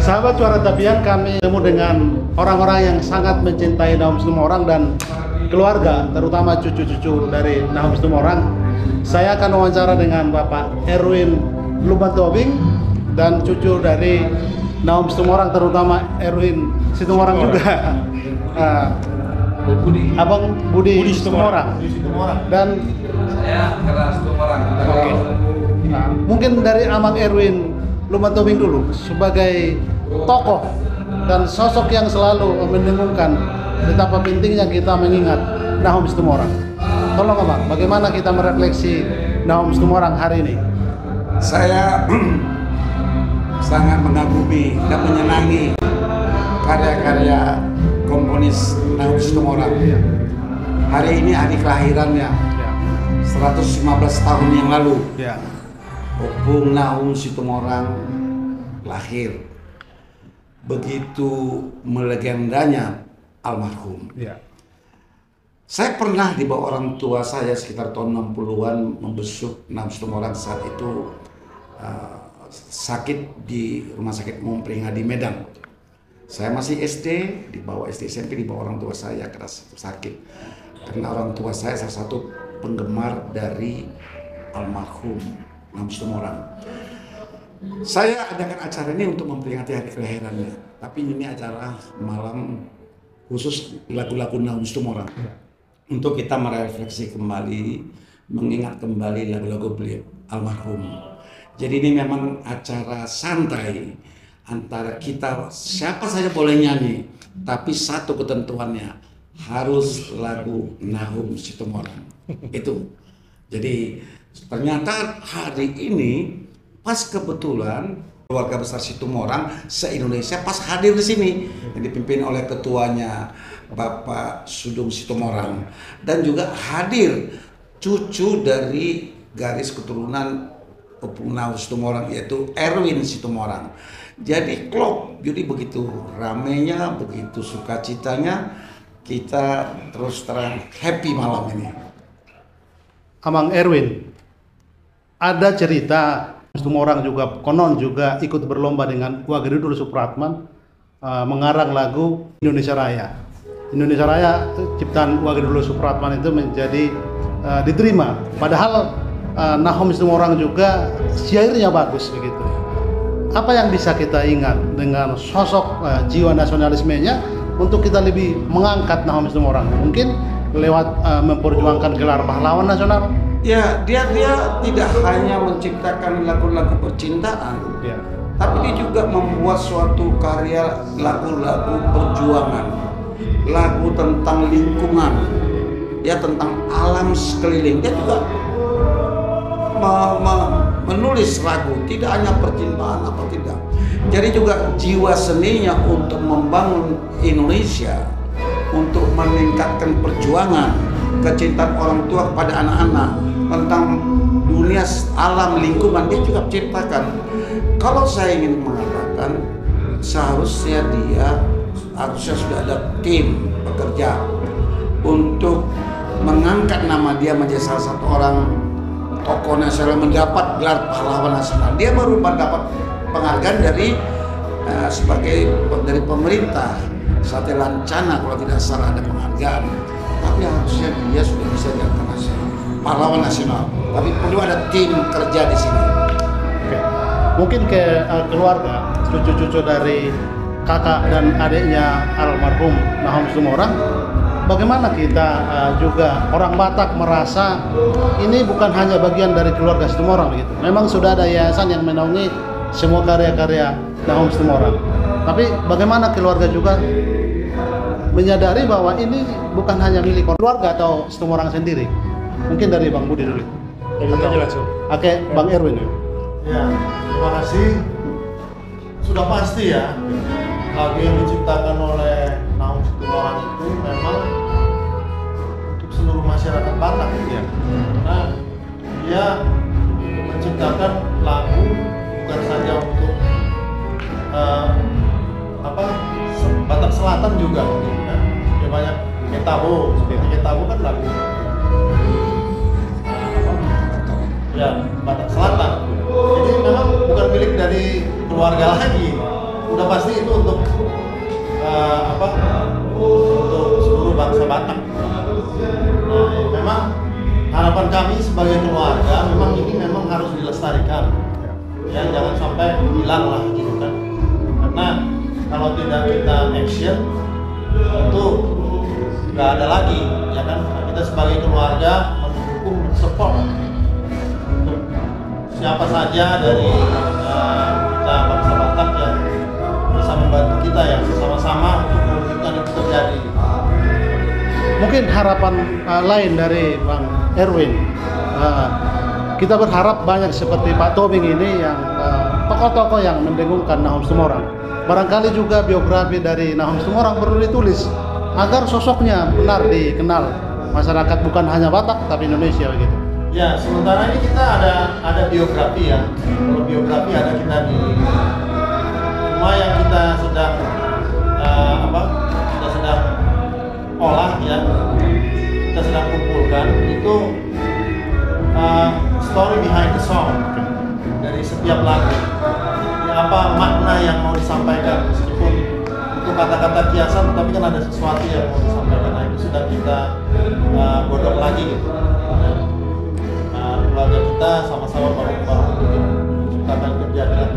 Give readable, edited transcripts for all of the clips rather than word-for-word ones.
Sahabat Suara Tabian, kami bertemu dengan orang-orang yang sangat mencintai Nahum Situmorang dan keluarga, terutama cucu-cucu dari Nahum Situmorang. Saya akan wawancara dengan Bapak Erwin Lumantobing dan cucu dari Nahum Situmorang, terutama Erwin Situmorang juga. Abang Budi Situmorang. Dan saya Kera Situmorang. Oke. Nah, mungkin dari Abang Erwin Lumantobing dulu, sebagai tokoh dan sosok yang selalu mendengungkan betapa pentingnya kita mengingat Nahum Situmorang. Tolong Abang, bagaimana kita merefleksi Nahum Situmorang hari ini? Saya sangat mengagumi dan menyenangi karya-karya komponis Nahum Situmorang. Hari ini hari kelahirannya, 115 tahun yang lalu. Opung Nahum Situmorang lahir. Begitu melegendanya almarhum. Saya pernah dibawa orang tua saya sekitar tahun 60-an membesuk Nahum Situmorang saat itu sakit di Rumah Sakit Umum Peringadi Medan. Saya masih SD, dibawa SD SMP, dibawa orang tua saya keras sakit. Karena orang tua saya salah satu penggemar dari almarhum Nahum Situmorang. Saya adakan acara ini untuk memperingati hari kelahirannya. Tapi ini acara malam khusus lagu-lagu Nahum Situmorang. Untuk kita merefleksi kembali, mengingat kembali lagu-lagu beliau almarhum. Jadi ini memang acara santai antara kita, siapa saja boleh nyanyi, tapi satu ketentuannya harus lagu Nahum Situmorang. Itu. Jadi ternyata hari ini pas kebetulan keluarga besar Situmorang se-Indonesia pas hadir di sini yang dipimpin oleh ketuanya Bapak Sudung Situmorang, dan juga hadir cucu dari garis keturunan Opung Nahum Situmorang yaitu Erwin Situmorang. Jadi klop, jadi begitu ramenya, begitu sukacitanya, kita terus terang happy malam ini. Abang Erwin, ada cerita Situmorang juga konon juga ikut berlomba dengan Wagirudul Supratman mengarang lagu Indonesia Raya. Indonesia Raya ciptaan Wagirudul Supratman itu menjadi diterima. Padahal Nahum Situmorang juga syairnya bagus begitu. Apa yang bisa kita ingat dengan sosok jiwa nasionalismenya untuk kita lebih mengangkat Nahum Situmorang? Mungkin lewat memperjuangkan gelar pahlawan nasional. Ya, dia tidak hanya menciptakan lagu-lagu percintaan, tapi dia juga membuat suatu karya lagu-lagu perjuangan, lagu tentang lingkungan, ya tentang alam sekeliling. Dia juga menulis lagu, tidak hanya percintaan apa tidak. Jadi juga jiwa seninya untuk membangun Indonesia, untuk meningkatkan perjuangan, kecintaan orang tua kepada anak-anak, tentang dunia alam lingkungan dia juga ciptakan. Kalau saya ingin mengatakan, seharusnya sudah ada tim bekerja untuk mengangkat nama dia menjadi salah satu orang tokoh nasional, mendapat gelar pahlawan nasional. Dia baru mendapat penghargaan dari dari pemerintah. Satya Lancana kalau tidak salah ada penghargaan. Tapi harusnya dia sudah bisa diangkat pahlawan nasional. Tapi perlu ada tim kerja di sini. Oke. Mungkin ke keluarga, cucu-cucu dari kakak dan adiknya almarhum Nahum Situmorang, bagaimana kita juga orang Batak merasa ini bukan hanya bagian dari keluarga Situmorang begitu. Memang sudah ada yayasan yang menaungi semua karya-karya Nahum Situmorang. Tapi bagaimana keluarga juga menyadari bahwa ini bukan hanya milik keluarga atau Situmorang sendiri. Mungkin dari Bang Budi dulu. Oke, Bang Erwin. Ya, terima kasih. Sudah pasti ya, lagu yang diciptakan oleh Nahum Situmorang itu memang untuk seluruh masyarakat Batak ya. Karena dia menciptakan lagu bukan saja untuk Batak Selatan juga mungkin kan. Dia banyak Ketabo, seperti Ketabo kan lagu ya Batak Selatan. Jadi memang bukan milik dari keluarga lagi, udah pasti itu untuk untuk seluruh bangsa Batak. Nah, memang harapan kami sebagai keluarga memang ini memang harus dilestarikan, ya jangan sampai hilang lah gitu kan. Karena kalau tidak kita action itu nggak ada lagi, ya kan. Kita sebagai keluarga mendukung, support untuk siapa saja dari kita bangsa Batak yang bisa membantu kita ya bersama-sama untuk mewujudkan itu terjadi. Mungkin harapan lain dari Bang Erwin, kita berharap banyak seperti Pak Tobing ini yang tokoh-tokoh yang mendengungkan Nahum Tumorang. Barangkali juga biografi dari Nahum Tumorang perlu ditulis agar sosoknya benar dikenal masyarakat, bukan hanya Batak tapi Indonesia begitu. Ya, sementara ini kita ada biografi ya. Kalau biografi ada kita di semua yang kita sedang kita sedang olah ya, kita sedang kumpulkan itu story behind the song dari setiap lagu. Ya, apa makna yang mau disampaikan, meskipun itu kata-kata kiasan, tapi kan ada sesuatu yang mau disampaikan. Nah, itu sudah kita godok lagi gitu. Keluarga kita sama-sama baru menciptakan kejadian.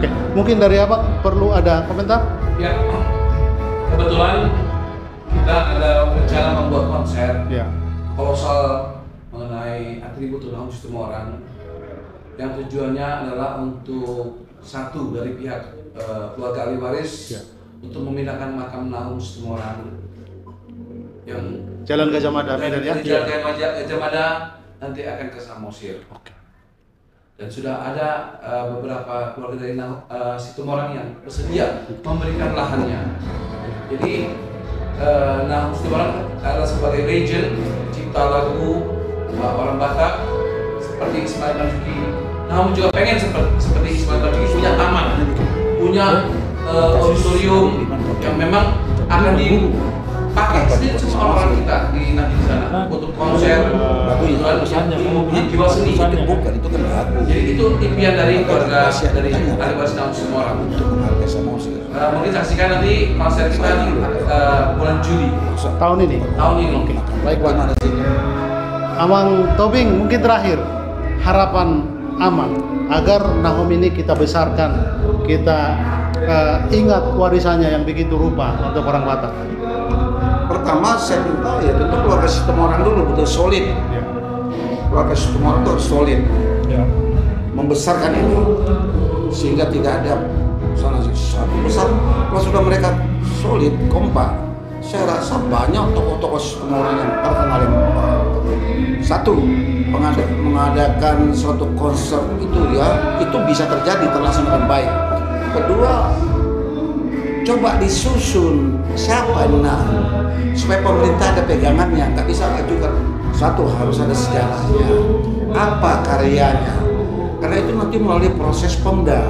Oke, mungkin dari Abang perlu ada komentar? Ya, kebetulan kita ada rencana membuat konser kolosal mengenai atribut Nahum Tumorang yang tujuannya adalah untuk satu dari pihak keluarga ahli waris untuk memindahkan makam Nahum Tumorang yang Jalan Gajah Mada, Medan ya? Jalan Gajah Mada nanti akan ke Samosir. Dan sudah ada beberapa keluarga dari Tumorang yang bersedia memberikan lahannya. Jadi Nahum Tumorang adalah sebagai legend cipta lagu orang Batak seperti Ismail Marzuki. Nahum juga pengen seperti Ismail Marzuki punya taman, punya auditorium yang memang akan dipakai sendiri semua orang kita di sana untuk konser, jiwa seni. Jadi itu impian dari keluarga dari ahli waris Nahum Tumorang. Mungkin saksikan nanti konser kita di bulan Juli Tahun ini. Oke. Baik, Bang. Abang Tobing, mungkin terakhir harapan Amang agar Nahum ini kita besarkan, kita ingat warisannya yang begitu rupa untuk orang Batak. Pertama saya minta ya tentu keluarga Tumorang dulu betul solid. Keluarga Tumorang itu harus solid. Membesarkan ini sehingga tidak ada satu besar. Kalau sudah mereka solid, kompak, saya rasa banyak tokoh-tokoh Tumorang yang terkenal yang satu mengadakan suatu konser itu ya itu bisa terjadi terlaksana dengan baik. Kedua, coba disusun siapa Nahum supaya pemerintah ada pegangannya, nggak bisa ajukan. Satu harus ada sejarahnya, apa karyanya, karena itu nanti melalui proses Pemda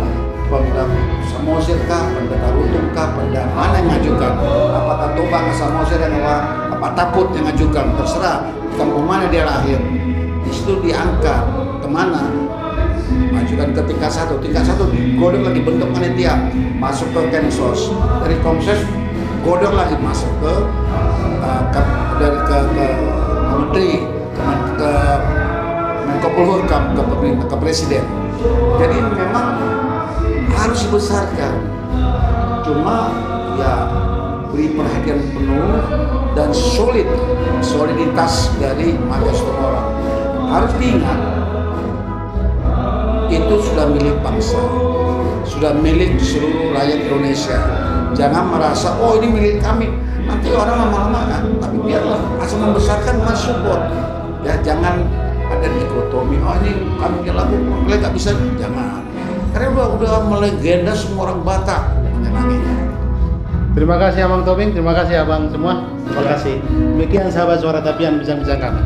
Samosir kah, Pemda Tarutung kah, Pemda mana yang ngajukan, apakah Toba ke Samosir yang apa Taput yang ngajukan, terserah kampung mana dia lahir, di situ diangkat kemana, majukan ke tingkat satu godok lagi bentuk panitia, masuk ke Kemsos, dari Kemsos godok lagi masuk ke dari ke Menteri, ke Menko Polhukam, ke pemerintah, ke Presiden. Jadi memang harus dibesarkan, cuma ya beri perhatian penuh dan soliditas dari marga Tumorang. Harus diingat itu sudah milik bangsa, sudah milik seluruh rakyat Indonesia. Jangan merasa oh ini milik kami, nanti orang lama-lama kan. Tapi biarlah asal membesarkan mas support. Ya jangan ada dikotomi, oh ini kami lagu kalian nggak bisa, jangan. Karena udah melegenda semua orang Batak menyenanginya. Terima kasih Abang Tobing, terima kasih Abang semua. Terima kasih. Demikian sahabat Suara Tapian bincang-bincang kami.